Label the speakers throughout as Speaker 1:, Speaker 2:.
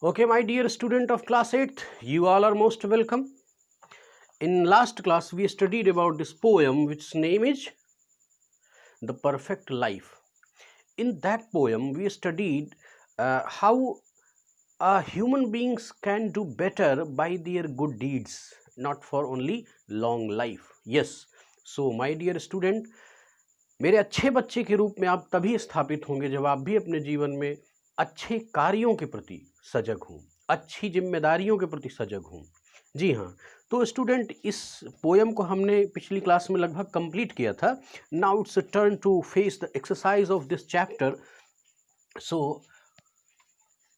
Speaker 1: Okay, my dear student of class 8th, you all are most welcome. In last class, we studied about this poem, which name is The Perfect Life. In that poem, we studied how human beings can do better by their good deeds, not for only long life. Yes, so my dear student, मेरे अच्छे बच्चे के रूप में आप तभी स्थापित होंगे जब आप भी अपने जीवन में अच्छे कार्यों के प्रति सजग हों, अच्छी जिम्मेदारियों के प्रति सजग हों। जी हाँ, तो स्टूडेंट इस पोयम को हमने पिछली क्लास में लगभग कंप्लीट किया था। Now it's turn to face the exercise of this chapter. So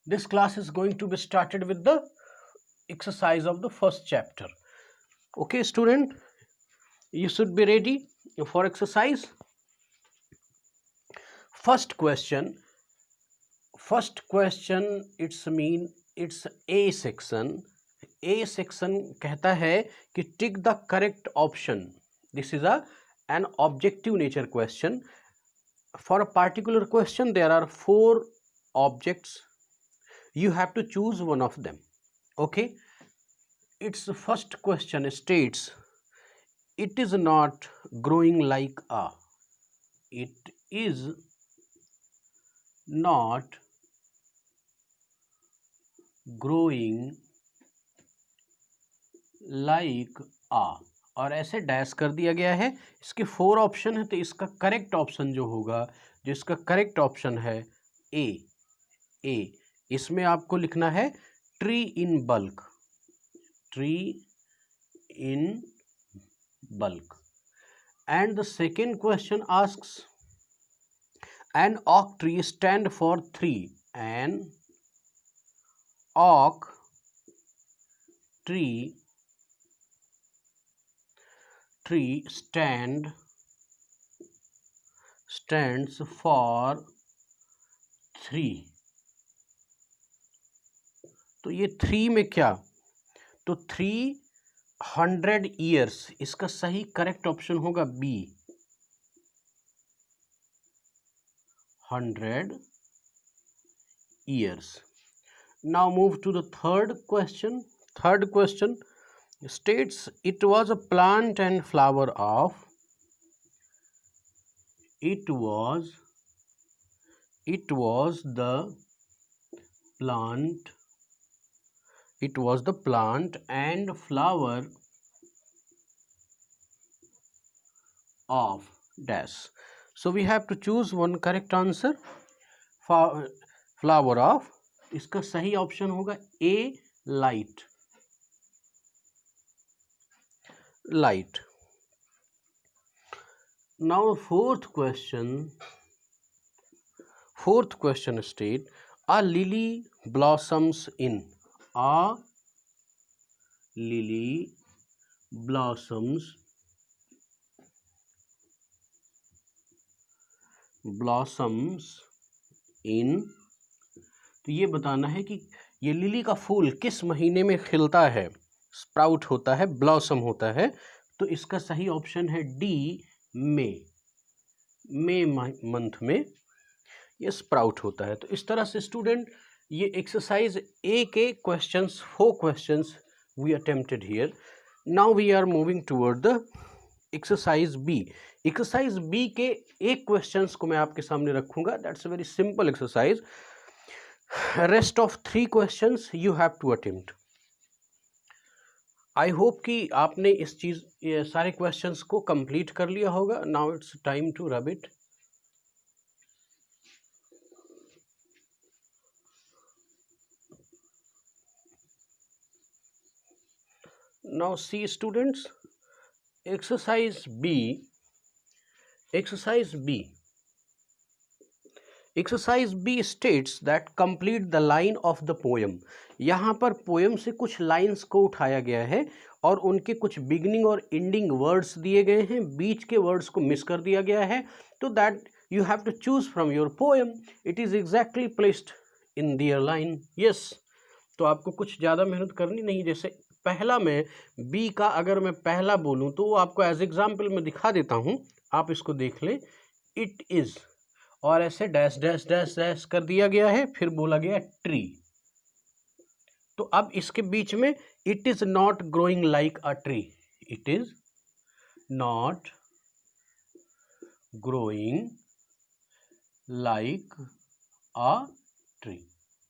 Speaker 1: this class is going to be started with the exercise of the first chapter. Okay student, you should be ready for exercise. First question, it's A section. A section कहता है कि tick the correct option. This is an objective nature question. For a particular question there are 4 objects. You have to choose one of them. Okay, its first question states, it is not growing like a. It is not growing like a, और ऐसे dash कर दिया गया है। इसके 4 option है, तो इसका करेक्ट ऑप्शन जो होगा, जो इसका करेक्ट ऑप्शन है ए। इसमें आपको लिखना है tree in bulk, tree in bulk. And the second question asks, an oak tree stand for 3. An oak tree stands for 3. तो ये 3 में क्या, तो 300 years, इसका सही करेक्ट ऑप्शन होगा B, 100 years. Now move to the third question. Third question states, it was a plant and flower of, it was the plant and flower of dash. So we have to choose one correct answer. Flower of, इसका सही option होगा ए, light. Now fourth question state, a lily blossoms in, a lily blossoms in. तो ये बताना है कि ये lily का फूल किस महीने में खिलता है, स्प्राउट होता है, ब्लॉसम होता है. तो इसका सही ऑप्शन है डी, मई मंथ में ये स्प्राउट होता है. तो इस तरह से स्टूडेंट ये एक्सरसाइज ए के questions, 4 questions we attempted here. Now we are moving toward the exercise B. Exercise B के एक क्वेश्चंस को मैं आपके सामने रखूंगा. That's a very simple exercise. Rest of 3 questions you have to attempt. I hope कि आपने ये सारे क्वेश्चंस को कंप्लीट कर लिया होगा. Now it's time to rub it. Now see students, exercise B states that complete the line of the poem. यहाँ पर पोएम से कुछ लाइंस को उठाया गया है और उनके कुछ बिगनिंग और एंडिंग वर्ड्स दिए गए हैं, बीच के वर्ड्स को मिस कर दिया गया है. तो that you have to choose from your poem. It is exactly placed in their line. Yes, तो आपको कुछ ज़्यादा मेहनत करनी नहीं. जैसे पहला में बी का अगर मैं पहला बोलूं तो वो आपको एज एग्जाम्पल में दिखा देता हूं, आप इसको देख लें. इट इज, और ऐसे डैश डैश डैश डैश कर दिया गया है, फिर बोला गया ट्री. तो अब इसके बीच में it is not growing like a tree, it is not growing like a tree.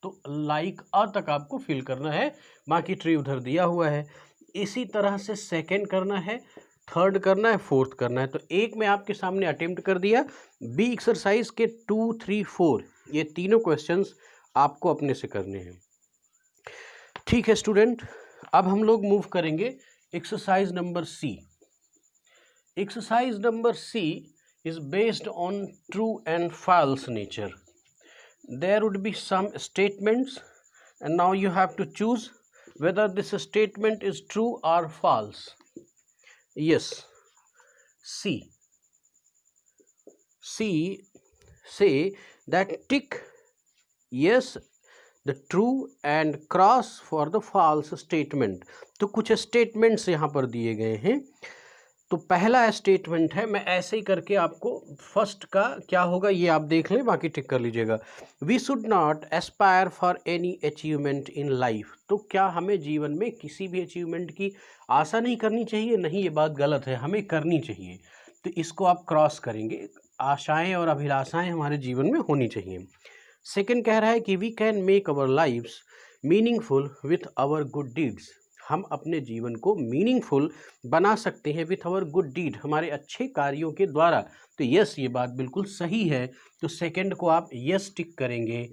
Speaker 1: तो लाइक अ तक आपको फिल करना है, बाकी ट्री उधर दिया हुआ है। इसी तरह से सेकेंड करना है, थर्ड करना है, फोर्थ करना है। तो एक में आपके सामने अटेम्प्ट कर दिया। बी एक्सरसाइज के 2, 3, 4 ये तीनों क्वेश्चंस आपको अपने से करने हैं। ठीक है स्टूडेंट, अब हम लोग मूव करेंगे exercise number C. Exercise number C is based on true and false nature. There would be some statements and now you have to choose whether this statement is true or false. Yes, C say that tick yes the true and cross for the false statement. तो कुछ statements यहाँ पर दिए गए हैं। तो पहला statement है, मैं ऐसे ही करके आपको फर्स्ट का क्या होगा ये आप देख लें, बाकी टिक कर लीजिएगा। We should not aspire for any achievement in life. तो क्या हमें जीवन में किसी भी अचीवमेंट की आशा नहीं करनी चाहिए? नहीं, ये बात गलत है, हमें करनी चाहिए। तो इसको आप क्रॉस करेंगे, आशाएं और अभिलाषाएं हमारे जीवन में होनी चाहिए। सेकेंड कह रहा है कि we can make our lifes meaningful with our good deeds. हम अपने जीवन को मीनिंगफुल बना सकते हैं विथ आवर गुड डीड, हमारे अच्छे कार्यों के द्वारा। तो यस, ये बात बिल्कुल सही है। तो सेकंड को आप यस टिक करेंगे।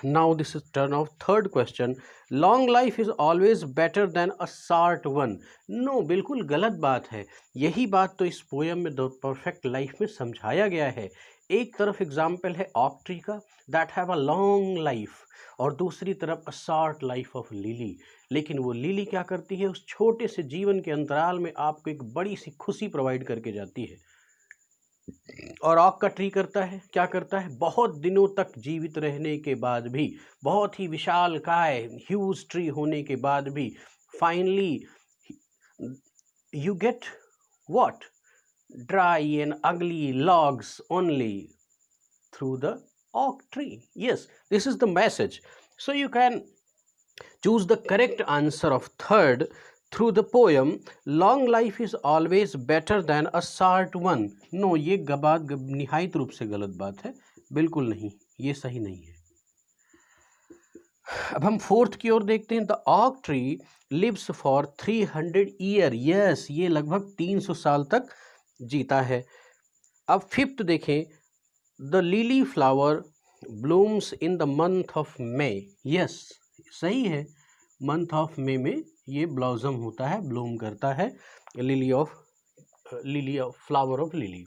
Speaker 1: Now this is turn of third question, long life is always better than a short one. No, बिल्कुल गलत बात है। यही बात तो इस पोयम में द परफेक्ट लाइफ में समझाया गया है। एक तरफ एग्जाम्पल है ऑक ट्री का, that have a long life, और दूसरी तरफ a short life of lily. लेकिन वो लिली क्या करती है, उस छोटे से जीवन के अंतराल में आपको एक बड़ी सी खुशी प्रोवाइड करके जाती है। और ऑक का ट्री करता है, क्या करता है, बहुत दिनों तक जीवित रहने के बाद भी, बहुत ही विशाल काय ह्यूज ट्री होने के बाद भी, finally you get what, dry and ugly logs only through the oak tree. Yes, this is the message. So you can choose the correct answer of third through the poem, long life is always better than a short one. No, ये बात निहायत रूप से गलत बात है, बिल्कुल नहीं, ये सही नहीं है। अब हम फोर्थ की ओर देखते हैं। The oak tree lives for 300 year. Yes, ये लगभग 300 साल तक जीता है। अब फिफ्थ देखें, the lily flower blooms in the month of May. Yes, सही है, मंथ ऑफ मे में ये ब्लॉसम होता है, ब्लूम करता है, lily of flower of lily.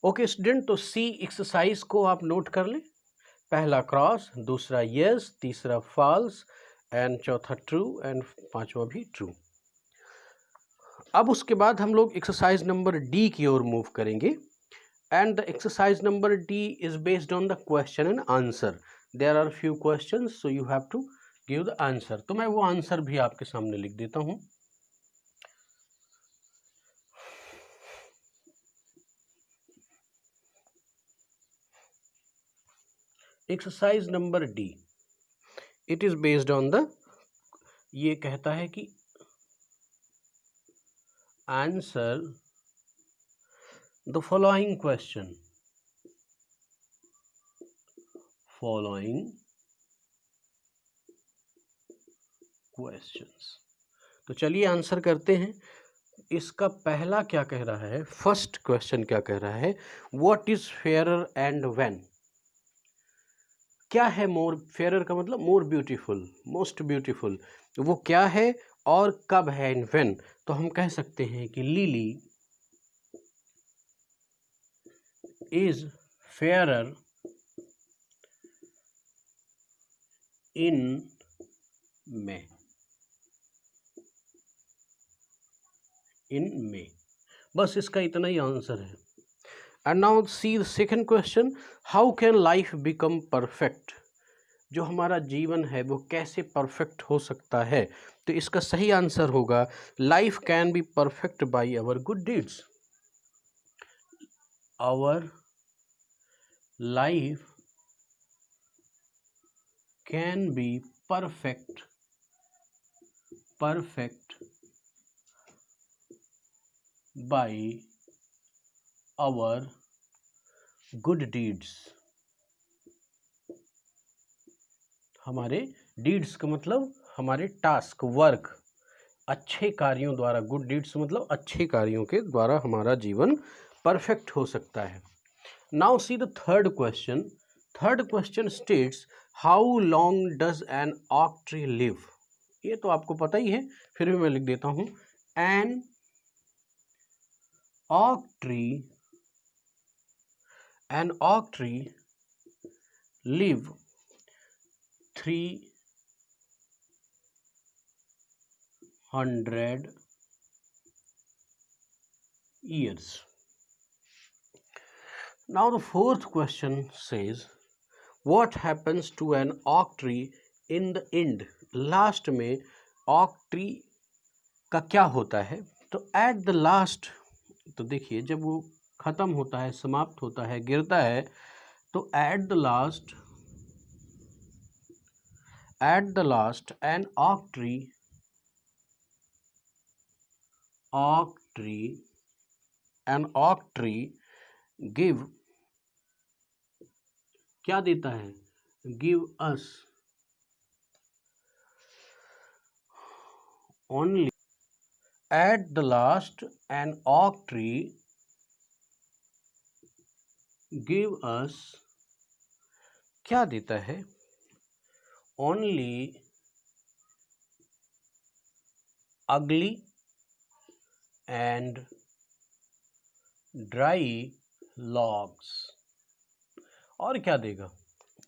Speaker 1: Okay student, तो सी एक्सरसाइज को आप नोट कर लें। पहला क्रॉस, दूसरा यस, तीसरा फॉल्स एंड चौथा ट्रू एंड पांचवा भी ट्रू। अब उसके बाद हम लोग एक्सरसाइज नंबर डी की ओर मूव करेंगे। And the exercise number D is based on the question and answer. There are few questions, so you have to give the answer. तो मैं वो आंसर भी आपके सामने लिख देता हूं। Exercise number D, it is based on the, ये कहता है कि answer the following question, following questions. तो चलिए आंसर करते हैं। इसका पहला क्या कह रहा है, फर्स्ट क्वेश्चन क्या कह रहा है, what is fairer and when. क्या है मोर, फेयरर का मतलब मोर ब्यूटीफुल, मोस्ट ब्यूटीफुल, वो क्या है और कब है, इन व्हेन। तो हम कह सकते हैं कि लिली इज फेयरर इन मे, इन मे। बस इसका इतना ही आंसर है। And now see the second question, how can life become perfect. जो हमारा जीवन है वो कैसे परफेक्ट हो सकता है। तो इसका सही आंसर होगा, life can be perfect by our good deeds. Our life can be perfect by our good deeds. हमारे डीड्स का मतलब हमारे टास्क, वर्क, अच्छे कार्यों द्वारा, गुड डीड्स मतलब अच्छे कार्यों के द्वारा हमारा जीवन परफेक्ट हो सकता है. Now see the third question. Third question states how long does N ऑक ट्री लिव. ये तो आपको पता ही है, फिर भी मैं लिख देता हूं. एन ऑक tree live 300 years. Now the fourth question says what happens to an oak tree in the end. Last में oak tree का क्या होता है? तो at the last, तो देखिए जब वो खत्म होता है, समाप्त होता है, गिरता है, तो at the last an oak tree give क्या देता है? give us only. At the last an oak tree give us क्या देता है? only ugly and dry logs. और क्या देगा?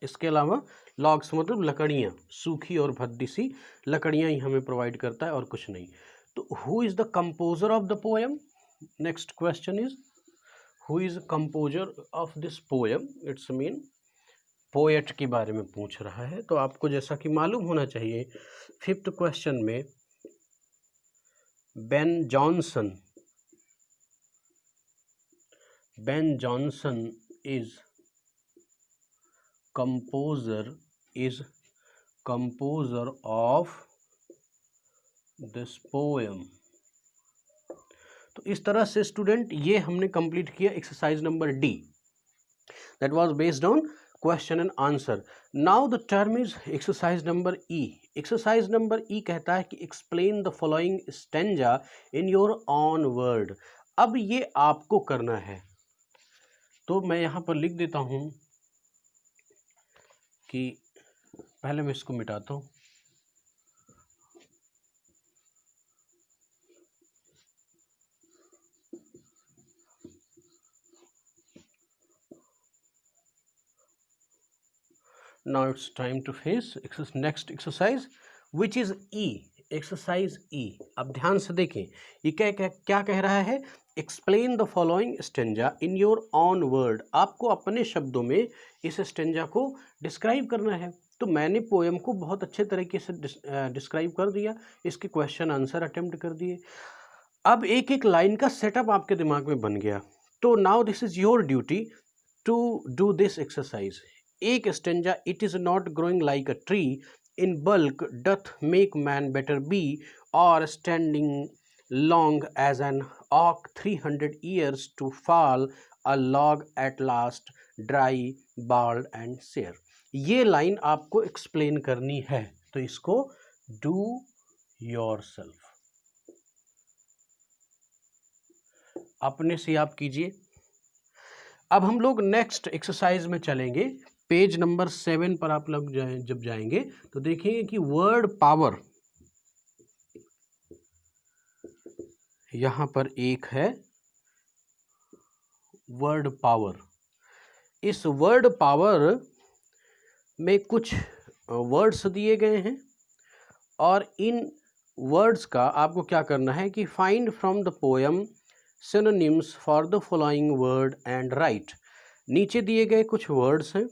Speaker 1: इसके अलावा लॉग्स मतलब लकड़ियाँ, सूखी और भद्दी सी लकड़ियाँ ही हमें प्रोवाइड करता है और कुछ नहीं. तो who is the composer of the poem? Next question is who is composer of this poem. It's mean poet के बारे में पूछ रहा है. तो आपको जैसा कि मालूम होना चाहिए, फिफ्थ क्वेश्चन में Ben Jonson is composer of this poem. तो इस तरह से स्टूडेंट ये हमने कंप्लीट किया exercise number D. That was based on question and answer. Now the term is exercise number E. Exercise number ई कहता है कि explain the following stanza in your on word. अब ये आपको करना है, तो मैं यहाँ पर लिख देता हूँ कि पहले मैं इसको मिटाता हूँ. Now it's time to face next exercise which is E. Exercise ई. अब ध्यान से देखें ये क्या कह रहा है. Explain the following stanza in your on word. आपको अपने शब्दों में इस स्टेंजा को डिस्क्राइब करना है. तो मैंने पोएम को बहुत अच्छे तरीके से डिस्क्राइब कर दिया, इसके क्वेश्चन आंसर अटेम्प्ट कर दिए. अब एक एक लाइन का सेटअप आपके दिमाग में बन गया. तो now this is your duty to do this exercise. एक stanza, it is not growing like a tree in bulk doth make man better be, or standing long as an oak 300 years to fall, a log at last dry, bald and sere. ये line आपको explain करनी है, तो इसको do yourself अपने से आप कीजिए. अब हम लोग नेक्स्ट एक्सरसाइज में चलेंगे. पेज नंबर 7 पर आप लोग जब जाएंगे तो देखेंगे कि वर्ड पावर, यहां पर एक है वर्ड पावर. इस वर्ड पावर में कुछ वर्ड्स दिए गए हैं और इन वर्ड्स का आपको क्या करना है कि find from the poem synonyms for the following word and right. नीचे दिए गए कुछ वर्ड्स हैं.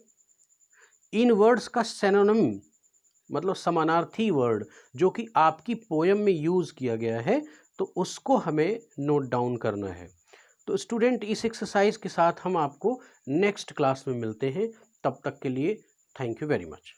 Speaker 1: इन वर्ड्स का सिनोनिम मतलब समानार्थी वर्ड जो कि आपकी पोएम में यूज़ किया गया है, तो उसको हमें नोट डाउन करना है. तो स्टूडेंट इस एक्सरसाइज के साथ हम आपको नेक्स्ट क्लास में मिलते हैं. तब तक के लिए थैंक यू वेरी मच.